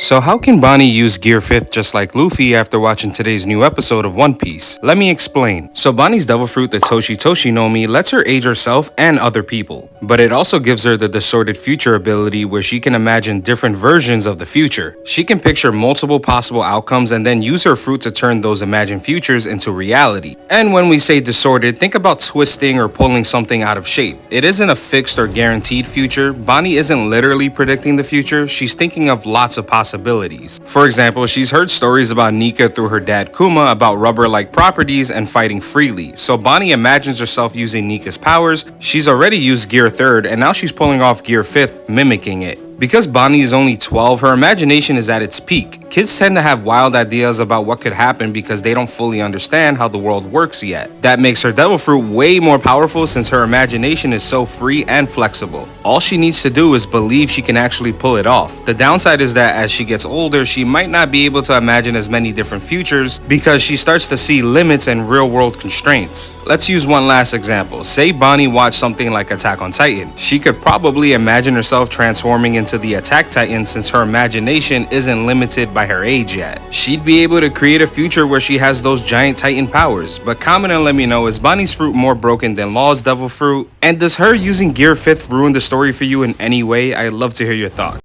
So how can Bonney use Gear 5th just like Luffy after watching today's new episode of One Piece? Let me explain. So Bonnie's devil fruit, the Toshi Toshi no Mi, lets her age herself and other people. But it also gives her the distorted future ability where she can imagine different versions of the future. She can picture multiple possible outcomes and then use her fruit to turn those imagined futures into reality. And when we say distorted, think about twisting or pulling something out of shape. It isn't a fixed or guaranteed future. Bonney isn't literally predicting the future, she's thinking of lots of possibilities. For example, she's heard stories about Nika through her dad Kuma about rubber-like properties and fighting freely. So Bonney imagines herself using Nika's powers. She's already used Gear 3rd and now she's pulling off Gear 5th, mimicking it. Because Bonney is only 12, her imagination is at its peak. Kids tend to have wild ideas about what could happen because they don't fully understand how the world works yet. That makes her devil fruit way more powerful since her imagination is so free and flexible. All she needs to do is believe she can actually pull it off. The downside is that as she gets older, she might not be able to imagine as many different futures because she starts to see limits and real-world constraints. Let's use one last example. Say Bonney watched something like Attack on Titan. She could probably imagine herself transforming into the Attack Titan since her imagination isn't limited by her age yet. She'd be able to create a future where she has those giant Titan powers. But comment and let me know, is Bonney's fruit more broken than Law's devil fruit? And does her using Gear 5th ruin the story for you in any way? I'd love to hear your thoughts.